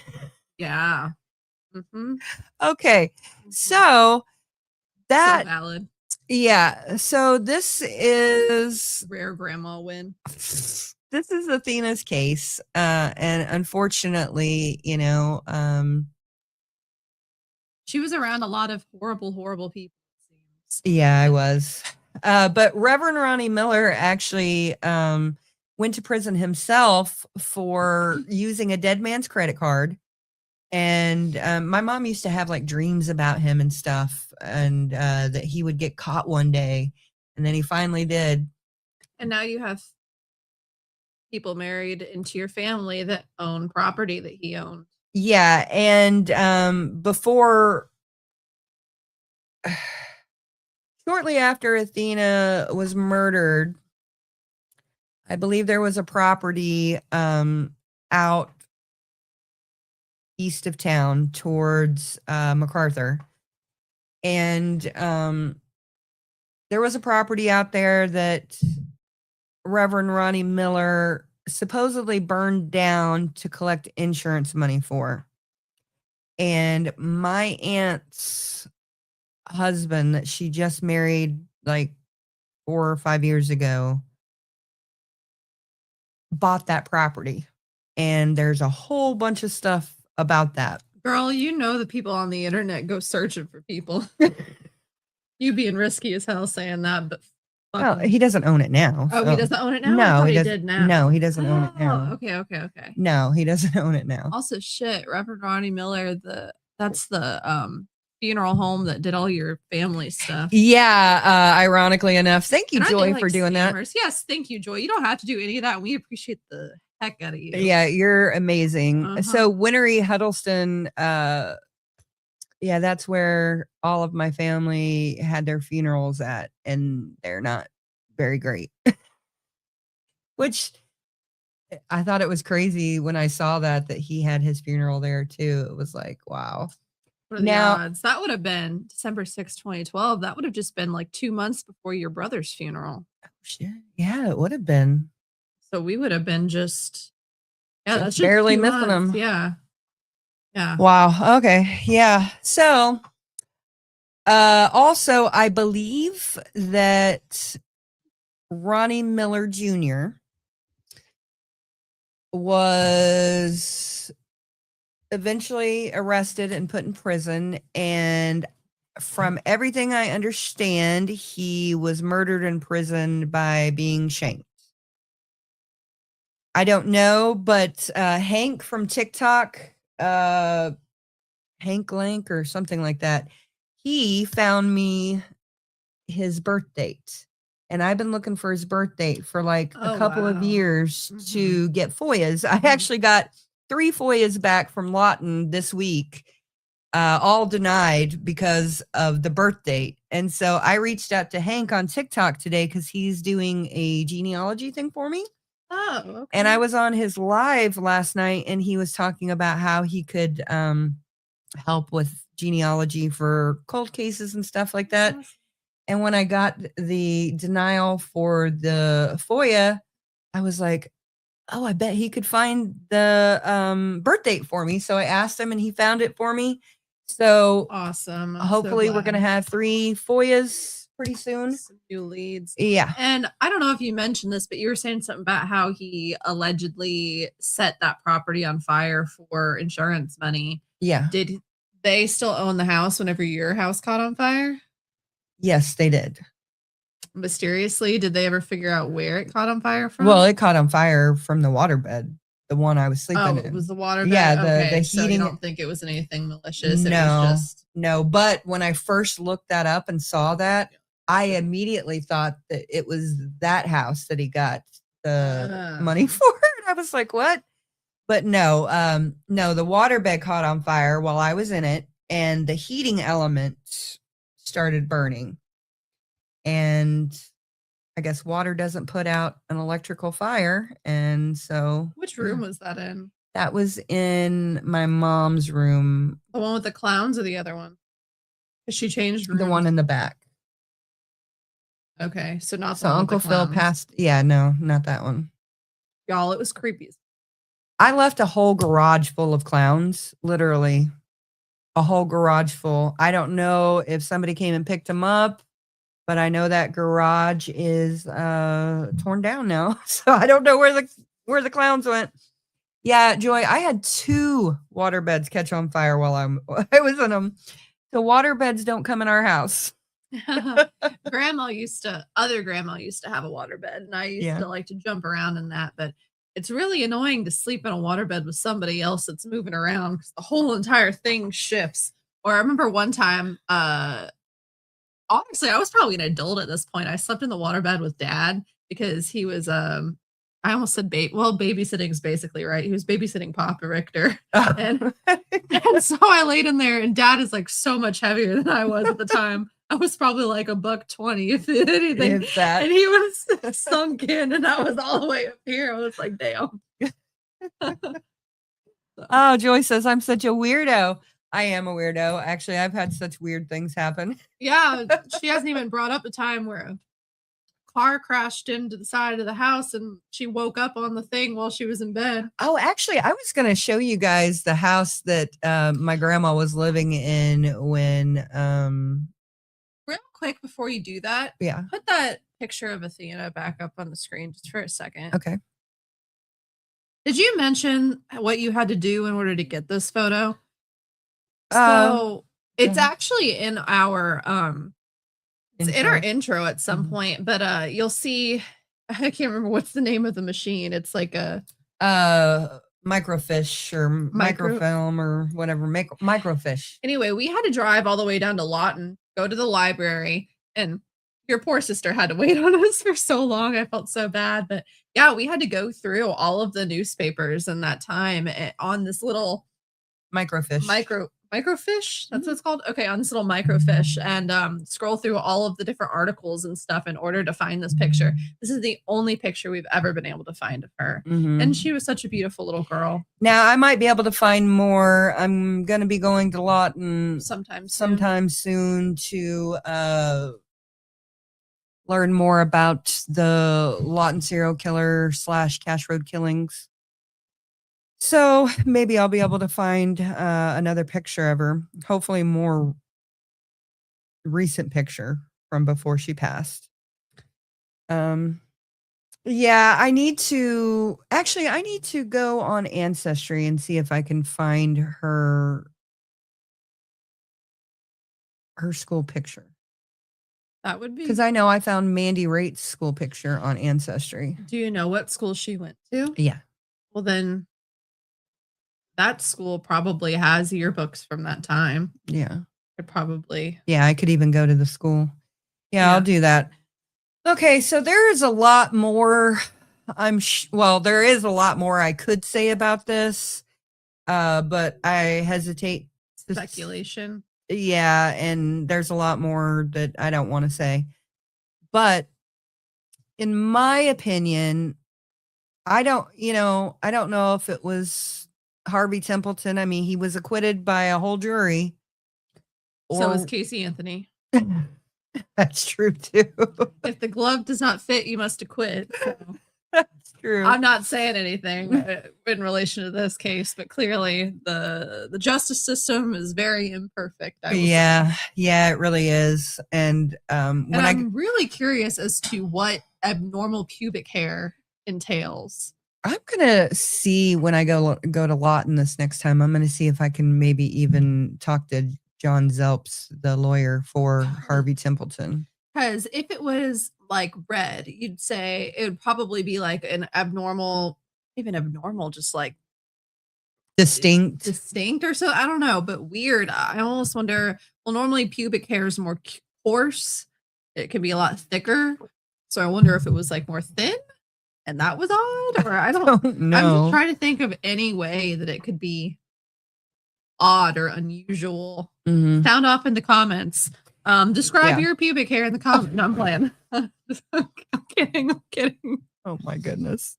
Yeah. Mm-hmm. Okay. So So that valid. yeah. So this is Rare grandma win. Athena's case. And unfortunately, She was around a lot of horrible, horrible people. It seems. yeah, I was. But Reverend Ronnie Miller actually went to prison himself for using a dead man's credit card. And my mom used to have like dreams about him and stuff, and that he would get caught one day. And then he finally did. And now you have people married into your family that own property that he owned. Yeah. And shortly after Athena was murdered, I believe there was a property out east of town towards MacArthur. And there was a property out there that Reverend Ronnie Miller supposedly burned down to collect insurance money for. And my aunt's husband that she just married like 4 or 5 years ago bought that property. And there's a whole bunch of stuff about that. Girl, the people on the internet go searching for people. You being risky as hell saying that, but Well, he doesn't own it now. Oh, so- he doesn't own it now? I No, thought he he doesn't. did now. No, he doesn't own it now. Okay. No, he doesn't own it now. Also, shit, Reverend Ronnie Miller, that's the funeral home that did all your family stuff. Yeah, ironically enough. Thank you, And aren't Joy, they, like, for doing that. scammers? Yes, thank you, Joy. You don't have to do any of that. And we appreciate the heck out of you. Yeah, you're amazing. Uh-huh. So Winnery Huddleston, yeah, that's where all of my family had their funerals at, and they're not very great. Which I thought it was crazy when I saw that he had his funeral there too. It was like, wow. What are the Now- odds? That would have been December 6th, 2012. That would have just been like 2 months before your brother's funeral. Shit. Yeah, it would have been. So we would have been just that's just barely 2 missing months. them. Yeah. Wow. Okay. Yeah. So, also, I believe that Ronnie Miller Jr. was eventually arrested and put in prison. And from everything I understand, he was murdered in prison by being shanked. I don't know, but Hank from TikTok, Hank Lank or something like that, he found me his birth date. And I've been looking for his birth date for like a couple of years to get FOIAs. I actually got 3 FOIAs back from Lawton this week, all denied because of the birth date. And so I reached out to Hank on TikTok today because he's doing a genealogy thing for me. Oh, okay. And I was on his live last night, and he was talking about how he could help with genealogy for cold cases and stuff like that. And when I got the denial for the FOIA, I was like, oh, I bet he could find the birth date for me. So I asked him, and he found it for me. So awesome. hopefully we're going to have 3 FOIAs pretty soon. Some new leads. Yeah. And I don't know if you mentioned this, but you were saying something about how he allegedly set that property on fire for insurance money. Yeah. Did they still own the house whenever your house caught on fire? Yes, they did. Mysteriously, did they ever figure out where it caught on fire from? Well, it caught on fire from the waterbed, the one I was sleeping in. It was the water. Yeah, okay, the so you heating. don't think it was anything malicious? No, it was just... no. But when I first looked that up and saw that, I immediately thought that it was that house that he got the money for. And I was like, what? But no, no, the waterbed caught on fire while I was in it, and the heating element started burning. And I guess water doesn't put out an electrical fire. And so. Which room was that in? That was in my mom's room. The one with the clowns or the other one? Because she changed rooms. The one in the back. Okay, so not so Uncle Phil passed. Yeah, no, not that one. Y'all, it was creepy. I left a whole garage full of clowns, literally a whole garage full. I don't know if somebody came and picked them up, but I know that garage is torn down now. So I don't know where the clowns went. Yeah, Joy, I had 2 water beds catch on fire while I was in them. The water beds don't come in our house. Other grandma used to have a waterbed, and I used to like to jump around in that, but it's really annoying to sleep in a waterbed with somebody else that's moving around because the whole entire thing shifts. Or I remember one time, honestly, I was probably an adult at this point. I slept in the waterbed with Dad because he was I almost said babysitting is basically right. He was babysitting Papa Richter. And so I laid in there, and Dad is like so much heavier than I was at the time. I was probably like $120 if anything. And he was sunk in, and I was all the way up here. I was like, damn. Oh, Joy says I'm such a weirdo. I am a weirdo. Actually, I've had such weird things happen. Yeah, she hasn't even brought up the time where a car crashed into the side of the house and she woke up on the thing while she was in bed. Oh, actually, I was going to show you guys the house that my grandma was living in when... Real quick before you do that, put that picture of Athena back up on the screen just for a second. Okay. Did you mention what you had to do in order to get this photo? So it's actually in our It's in our Intro. intro at some point, but you'll see. I can't remember what's the name of the machine. It's like a Microfiche or Micro- microfilm or whatever. Microfiche. Anyway, we had to drive all the way down to Lawton, go to the library, and your poor sister had to wait on us for so long. I felt so bad, but yeah, we had to go through all of the newspapers in that time on this little Microfiche. microfiche. That's what it's called. Okay, on this little microfiche, and scroll through all of the different articles and stuff in order to find this picture. This is the only picture we've ever been able to find of her, and she was such a beautiful little girl. Now I might be able to find more. I'm going to be going to Lawton sometime soon to learn more about the Lawton serial killer / Cash Road killings. So maybe I'll be able to find another picture of her. Hopefully, more recent picture from before she passed. Yeah, I need to go on Ancestry and see if I can find her school picture. That would be, because I know I found Mandy Rate's school picture on Ancestry. Do you know what school she went to? Yeah. Well, then that school probably has yearbooks from that time. Yeah. Could probably. Yeah, I could even go to the school. Yeah, I'll do that. Okay, so there is a lot more. There is a lot more I could say about this, but I hesitate. Speculation. Yeah, and there's a lot more that I don't want to say. But in my opinion, I don't know if it was Harvey Templeton. I mean, he was acquitted by a whole jury. So was Casey Anthony. That's true too. If the glove does not fit, you must acquit. So. That's true. I'm not saying anything in relation to this case, but clearly the justice system is very imperfect. Yeah, it really is. And I'm really curious as to what abnormal pubic hair entails. I'm gonna see when I go to Lawton this next time. I'm gonna see if I can maybe even talk to John Zelps, the lawyer for Harvey Templeton. Because if it was like red, you'd say it would probably be like an abnormal, just like distinct or so. I don't know, but weird. I almost wonder. Well, normally pubic hair is more coarse. It can be a lot thicker. So I wonder if it was like more thin, and that was odd, or I don't know. I'm just trying to think of any way that it could be odd or unusual. Mm-hmm. Sound off in the comments. Describe your pubic hair in the comments. No, I'm playing. I'm kidding. Oh my goodness.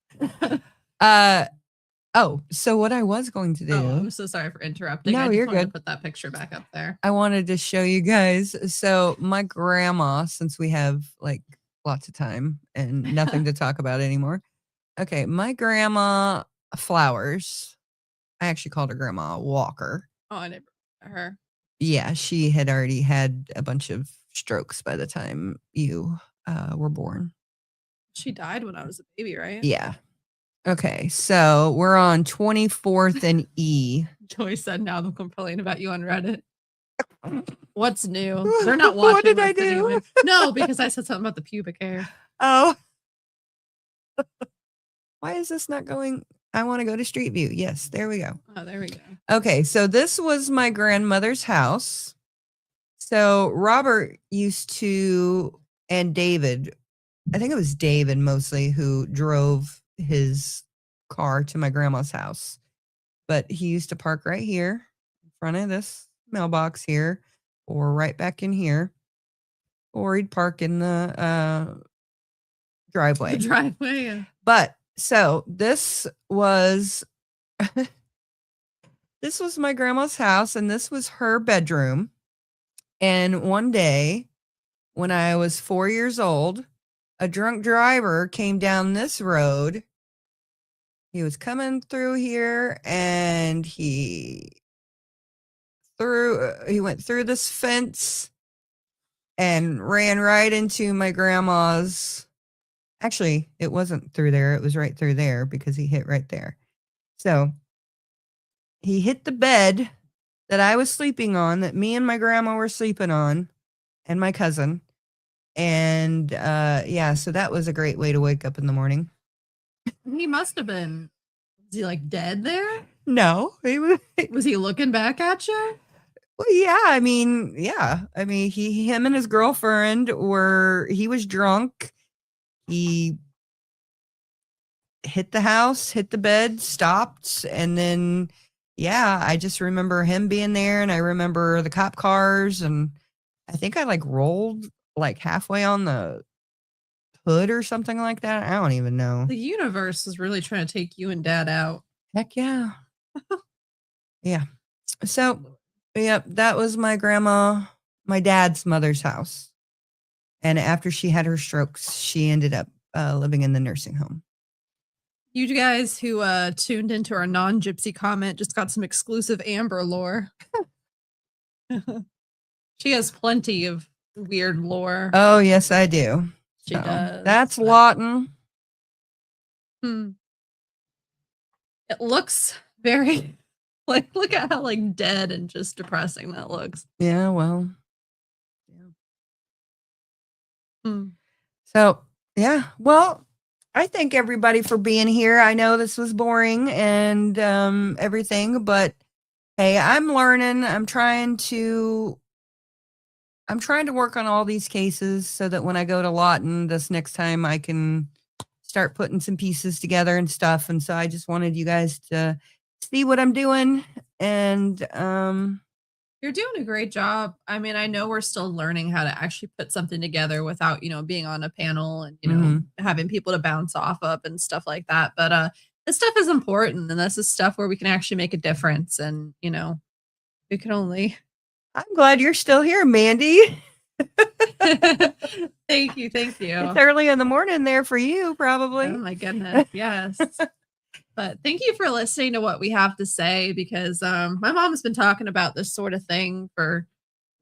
So what I was going to do. Oh, I'm so sorry for interrupting. No, you're good. To put that picture back up there. I wanted to show you guys. So my grandma, since we have like lots of time and nothing to talk about anymore. Okay, my grandma Flowers. I actually called her Grandma Walker. Oh, I never her. Yeah, she had already had a bunch of strokes by the time you were born. She died when I was a baby, right? Yeah. Okay, so we're on 24th and E. Joy said, now they'll complain about you on Reddit. What's new? They're not watching. What did I do? Anyway. No, because I said something about the pubic hair. Oh. Why is this not going? I want to go to Street View. Yes, there we go. Oh, there we go. Okay, so this was my grandmother's house. So Robert used to, and David, I think it was David mostly, who drove his car to my grandma's house. But he used to park right here in front of this mailbox here, or right back in here, or he'd park in the driveway. The driveway, yeah. But so this was my grandma's house, and this was her bedroom. And one day when I was 4 years old, a drunk driver came down this road. He was coming through here, and he went through this fence and ran right into my grandma's. Actually, it wasn't through there. It was right through there because he hit right there. So he hit the bed that I was sleeping on, that me and my grandma were sleeping on, and my cousin. And yeah, so that was a great way to wake up in the morning. He must have been. Was he like dead there? No, he was. Was he looking back at you? Well, yeah. I mean, him and his girlfriend he was drunk. He hit the house, hit the bed, stopped, and then, yeah, I just remember him being there, and I remember the cop cars, and I think I like rolled like halfway on the hood or something like that. I don't even know. The universe was really trying to take you and Dad out. Heck yeah. Yeah. So, yep, that was my dad's mother's house. And after she had her strokes, she ended up living in the nursing home. You guys who tuned into our non-gypsy comment just got some exclusive Amber lore. She has plenty of weird lore. Oh, yes, I do. She does. That's Lawton. It looks very like, look at how like dead and just depressing that looks. Yeah, well. Yeah. So, yeah. Well, I thank everybody for being here. I know this was boring and everything, but hey, I'm learning. I'm trying to work on all these cases so that when I go to Lawton this next time, I can start putting some pieces together and stuff. And so I just wanted you guys to see what I'm doing. And you're doing a great job. I mean, I know we're still learning how to actually put something together without, being on a panel and, having people to bounce off of and stuff like that. But this stuff is important. And this is stuff where we can actually make a difference. And, we can only... I'm glad you're still here, Mandy. Thank you. It's early in the morning there for you, probably. Oh my goodness. Yes. But thank you for listening to what we have to say, because my mom's been talking about this sort of thing for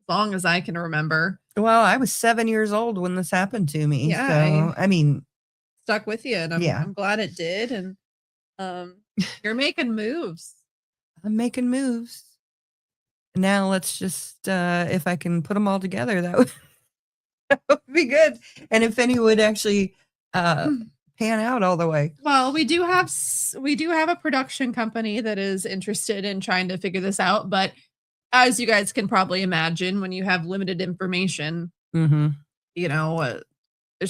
as long as I can remember. Well, I was 7 years old when this happened to me. Yeah, so, I mean, stuck with you, and I'm glad it did. And you're making moves. I'm making moves. Now let's just, if I can put them all together, that would be good. And if any would actually pan out all the way. Well, we do have a production company that is interested in trying to figure this out. But as you guys can probably imagine, when you have limited information, there's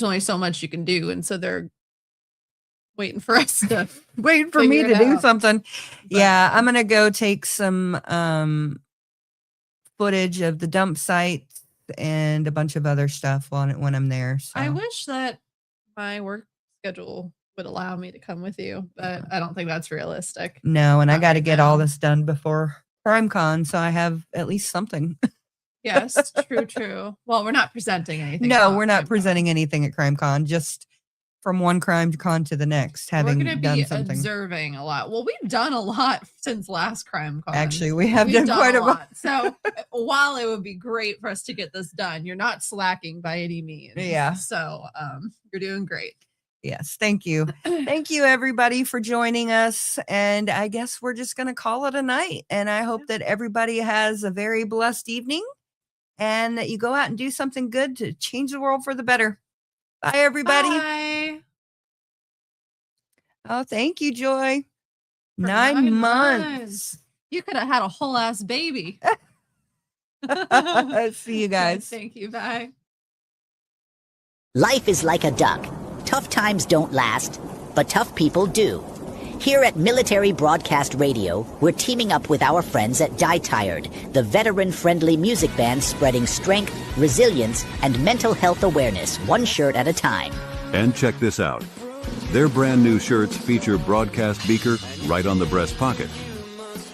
only so much you can do. And so they're waiting for us to waiting for me to do something. But, yeah, I'm going to go take some footage of the dump site and a bunch of other stuff when I'm there. So. I wish that my work schedule would allow me to come with you, but I don't think that's realistic. No, and I got to get all this done before CrimeCon, so I have at least something. Yes, true. Well, we're not presenting anything. No, we're not presenting anything at CrimeCon, just from one CrimeCon to the next, having done something. We're going to be observing a lot. Well, we've done a lot since last CrimeCon. Actually, we've done quite a lot. So while it would be great for us to get this done, you're not slacking by any means. Yeah. So you're doing great. Yes. Thank you. Thank you, everybody, for joining us. And I guess we're just going to call it a night. And I hope that everybody has a very blessed evening and that you go out and do something good to change the world for the better. Bye, everybody. Bye. Oh, thank you, Joy. 9 months. You could have had a whole ass baby. See you guys. Thank you. Bye. Life is like a duck. Tough times don't last, but tough people do. Here at Military Broadcast Radio, we're teaming up with our friends at Die Tired, the veteran-friendly music band spreading strength, resilience, and mental health awareness one shirt at a time. And check this out. Their brand new shirts feature broadcast beaker right on the breast pocket.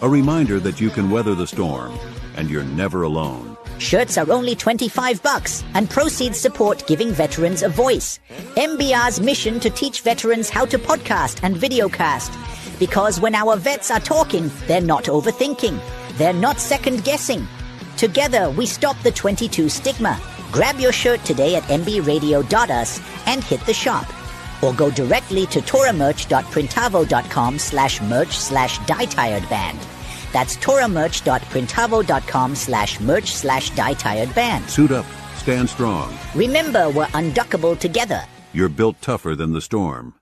A reminder that you can weather the storm, and you're never alone. Shirts are only $25, and proceeds support giving veterans a voice. MBR's mission to teach veterans how to podcast and videocast. Because when our vets are talking, they're not overthinking. They're not second-guessing. Together, we stop the 22 stigma. Grab your shirt today at mbradio.us and hit the shop. Or go directly to toramerch.printavo.com/merch/dietiredband. That's toramerch.printavo.com/merch/dietiredband. Suit up, Stand strong. Remember, we're unduckable together. You're built tougher than the storm.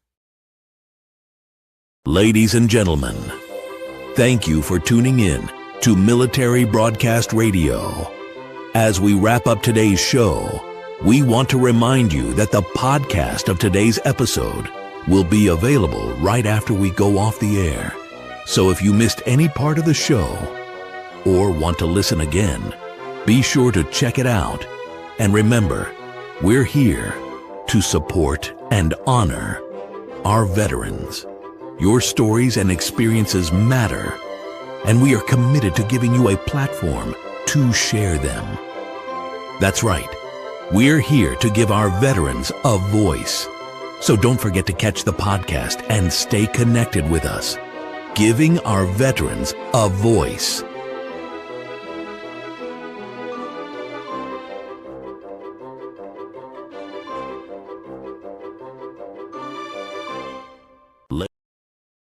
Ladies and gentlemen, thank you for tuning in to Military Broadcast Radio. As we wrap up today's show, we want to remind you that the podcast of today's episode will be available right after we go off the air. So if you missed any part of the show or want to listen again, be sure to check it out. And remember, we're here to support and honor our veterans. Your stories and experiences matter, and we are committed to giving you a platform to share them. That's right. We're here to give our veterans a voice. So don't forget to catch the podcast and stay connected with us. Giving our veterans a voice.